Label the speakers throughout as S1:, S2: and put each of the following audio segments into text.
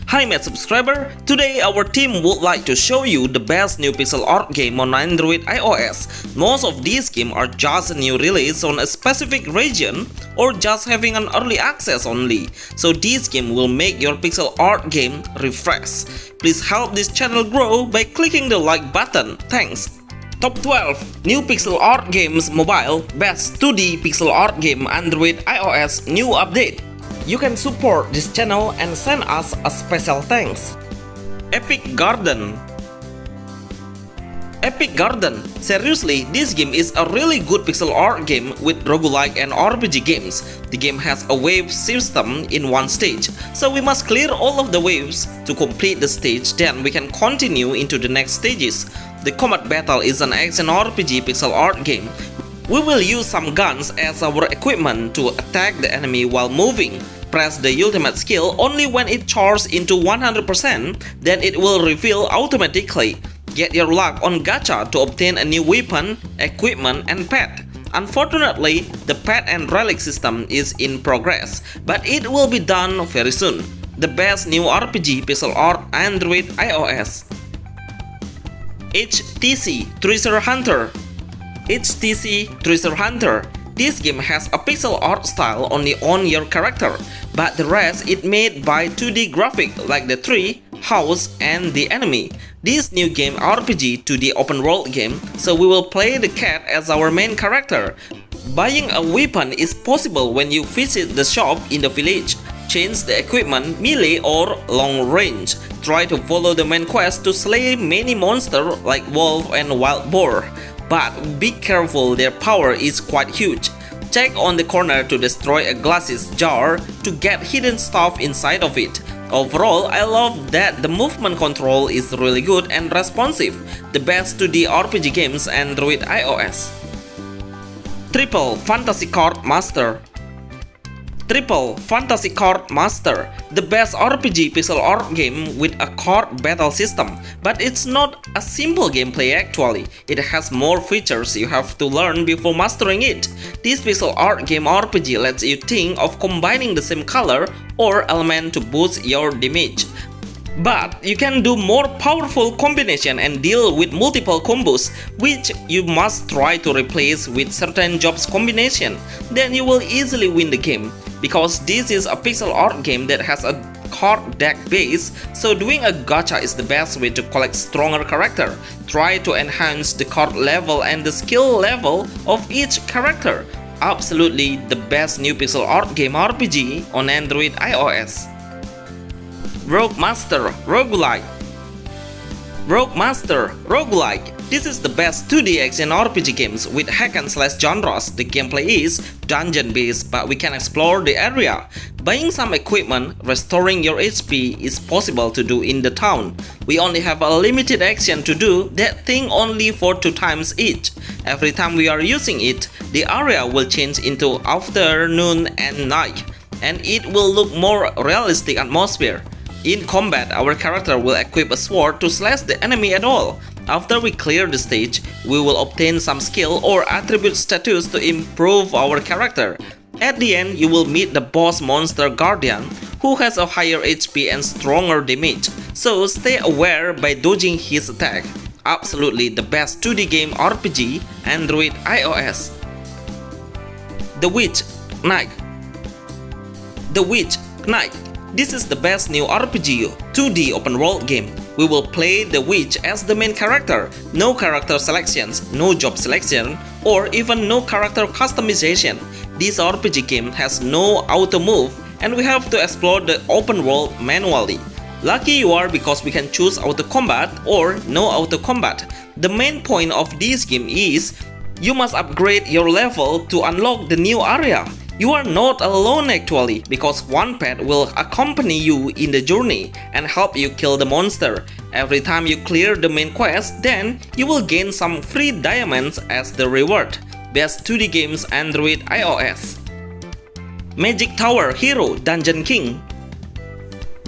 S1: Hi my subscriber, today our team would like to show you the best new pixel art game on Android iOS. Most of these games are just a new release on a specific region or just having an early access only. So this game will make your pixel art game refresh. Please help this channel grow by clicking the like button. Thanks. Top 12 New Pixel Art Games Mobile Best 2D Pixel Art Game Android iOS New Update. You can support this channel and send us a special thanks. Epic Garden. Epic Garden. Seriously, this game is a really good pixel art game with roguelike and RPG games. The game has a wave system in one stage, so we must clear all of the waves to complete the stage, then we can continue into the next stages. The combat battle is an action RPG pixel art game. We will use some guns as our equipment to attack the enemy while moving. Press the ultimate skill only when it charges into 100%, then it will reveal automatically. Get your luck on gacha to obtain a new weapon, equipment, and pet. Unfortunately, the pet and relic system is in progress, but it will be done very soon. The best new RPG pixel art Android iOS. HTC Treasure Hunter. HTC Treasure Hunter. This game has a pixel art style only on your character, but the rest is made by 2D graphic like the tree, house, and the enemy. This new game RPG 2D open world game, so we will play the cat as our main character. Buying a weapon is possible when you visit the shop in the village. Change the equipment melee or long range. Try to follow the main quest to slay many monsters like wolf and wild boar. But be careful, their power is quite huge. Check on the corner to destroy a glass jar to get hidden stuff inside of it. Overall, I love that the movement control is really good and responsive. The best 2D RPG games Android iOS. Triple Fantasy Card Master. Triple Fantasy Card Master, the best RPG pixel art game with a card battle system. But it's not a simple gameplay actually. It has more features you have to learn before mastering it. This pixel art game RPG lets you think of combining the same color or element to boost your damage. But you can do more powerful combination and deal with multiple combos, which you must try to replace with certain jobs combination. Then you will easily win the game. Because this is a pixel art game that has a card deck base, so doing a gacha is the best way to collect stronger character. Try to enhance the card level and the skill level of each character. Absolutely the best new pixel art game RPG on Android iOS. Roguemaster Roguelike. Roguemaster Roguelike. This is the best 2D action RPG games with hack and slash genres. The gameplay is dungeon based, but we can explore the area. Buying some equipment, restoring your HP is possible to do in the town. We only have a limited action to do that thing only for 2 times each. Every time we are using it, the area will change into afternoon and night, and it will look more realistic atmosphere. In combat, our character will equip a sword to slash the enemy at all. After we clear the stage, we will obtain some skill or attribute status to improve our character. At the end, you will meet the boss monster Guardian, who has a higher HP and stronger damage, so stay aware by dodging his attack. Absolutely the best 2D game RPG Android iOS. The Witch Knight. The Witch Knight. This is the best new RPG 2D open world game. We will play the witch as the main character. No character selections, no job selection, or even no character customization. This RPG game has no auto move, and we have to explore the open world manually. Lucky you are because we can choose auto combat or no auto combat. The main point of this game is you must upgrade your level to unlock the new area. You are not alone actually, because one pet will accompany you in the journey and help you kill the monster. Every time you clear the main quest, then you will gain some free diamonds as the reward. Best 2D games Android iOS. Magic Tower Hero Dungeon King.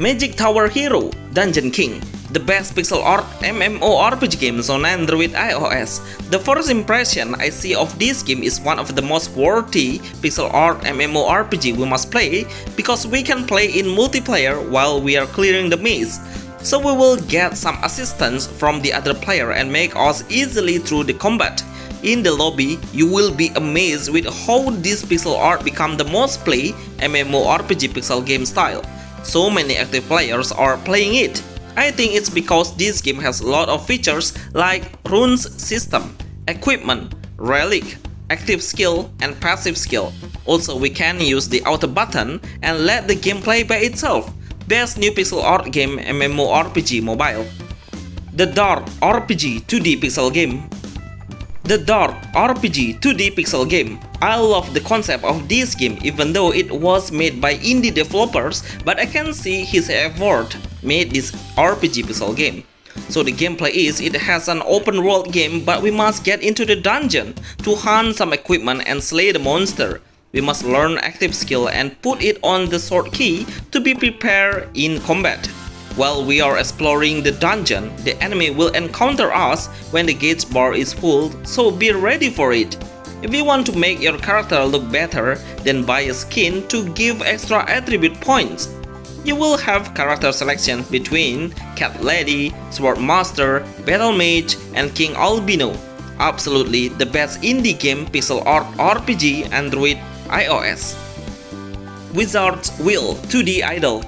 S1: Magic Tower Hero Dungeon King. the best pixel art MMORPG games on Android iOS. The first impression I see of this game is one of the most worthy pixel art MMORPG we must play because we can play in multiplayer while we are clearing the maze. So we will get some assistance from the other player and make us easily through the combat. In the lobby, you will be amazed with how this pixel art become the most played MMORPG pixel game style. So many active players are playing it. I think it's because this game has a lot of features like runes system, equipment, relic, active skill, and passive skill. Also, we can use the auto button and let the game play by itself. Best new pixel art game MMORPG mobile. The Dark RPG 2D pixel game. The Dark RPG 2D pixel game. I love the concept of this game even though it was made by indie developers, but I can see his effort made this RPG pixel game. So the gameplay is it has an open world game, but we must get into the dungeon to hunt some equipment and slay the monster. We must learn active skill and put it on the sword key to be prepared in combat. While we are exploring the dungeon, the enemy will encounter us when the gauge bar is full, so be ready for it. If you want to make your character look better, then buy a skin to give extra attribute points. You will have character selection between Cat Lady, Sword Master, Battle Mage, and King Albino. Absolutely the best indie game pixel art RPG Android iOS. Wizard's Will 2D Idol.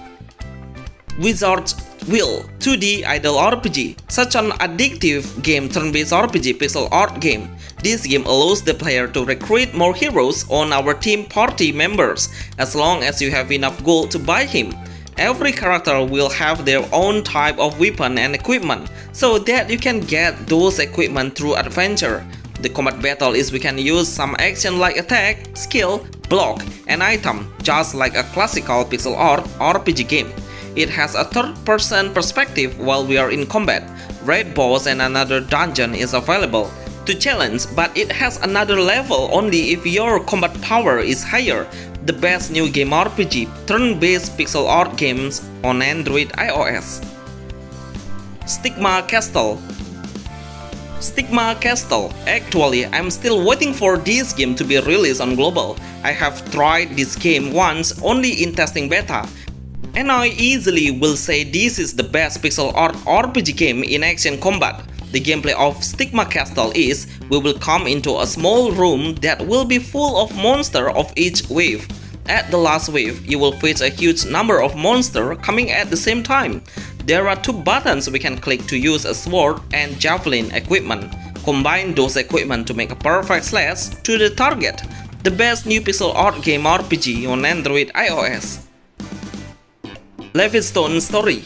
S1: Wizard's Will 2D Idol RPG. Such an addictive game turn-based RPG pixel art game. This game allows the player to recruit more heroes on our team party members as long as you have enough gold to buy him. Every character will have their own type of weapon and equipment so that you can get those equipment through adventure. The combat battle is we can use some action like attack, skill, block, and item just like a classical pixel art RPG game. It has a third-person perspective while we are in combat. Raid boss and another dungeon is available to challenge, but it has another level only if your combat power is higher. The best new game RPG, turn-based pixel art games on Android iOS. Stigma Castle. Stigma Castle. Actually, I'm still waiting for this game to be released on global. I have tried this game once only in testing beta, and I easily will say this is the best pixel art RPG game in action combat. The gameplay of Stigma Castle is we will come into a small room that will be full of monsters of each wave. At the last wave, you will face a huge number of monsters coming at the same time. There are two buttons we can click to use a sword and javelin equipment. Combine those equipment to make a perfect slash to the target. The best new pixel art game RPG on Android iOS. Levistone Story.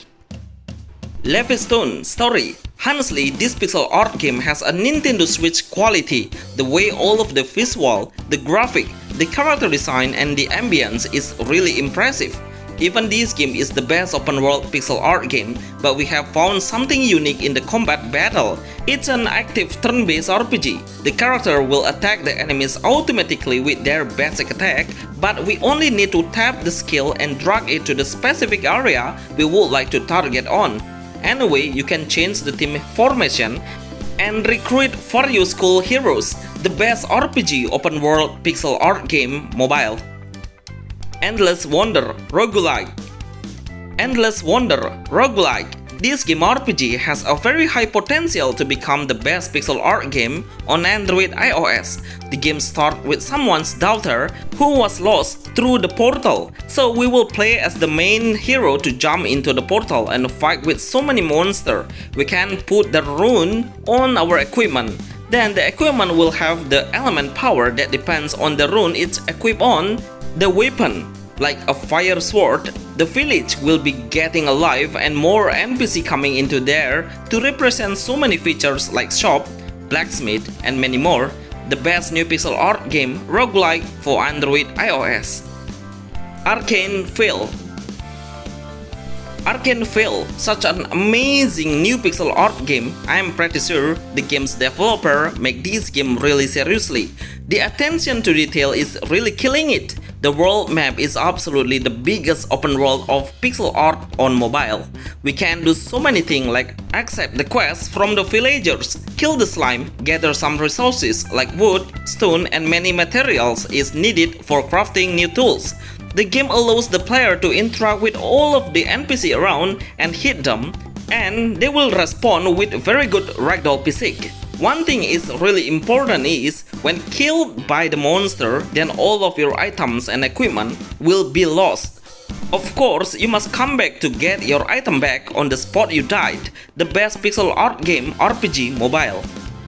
S1: Levistone Story. Honestly, this pixel art game has a Nintendo Switch quality. The way all of the visual, the graphic, the character design, and the ambience is really impressive. Even this game is the best open world pixel art game, but we have found something unique in the combat battle. It's an active turn-based RPG. The character will attack the enemies automatically with their basic attack, but we only need to tap the skill and drag it to the specific area we would like to target on. Anyway, you can change the team formation and recruit various cool heroes. The best RPG open world pixel art game mobile. Endless Wonder Roguelike. Endless Wonder Roguelike. This game RPG has a very high potential to become the best pixel art game on Android iOS. The game starts with someone's daughter who was lost through the portal, so we will play as the main hero to jump into the portal and fight with so many monsters. We can put the rune on our equipment. Then the equipment will have the element power that depends on the rune it's equipped on. The weapon, like a fire sword, the village will be getting alive and more NPC coming into there to represent so many features like shop, blacksmith, and many more. The best new pixel art game roguelike for Android iOS. Arcane Vale. Arcane Vale, such an amazing new pixel art game. I am pretty sure the game's developer make this game really seriously. The attention to detail is really killing it. The world map is absolutely the biggest open world of pixel art on mobile. We can do so many things like accept the quest from the villagers, kill the slime, gather some resources like wood, stone and many materials is needed for crafting new tools. The game allows the player to interact with all of the NPC around and hit them, and they will respond with very good ragdoll physics. One thing is really important is, when killed by the monster, then all of your items and equipment will be lost. Of course, you must come back to get your item back on the spot you died. The best pixel art game RPG mobile.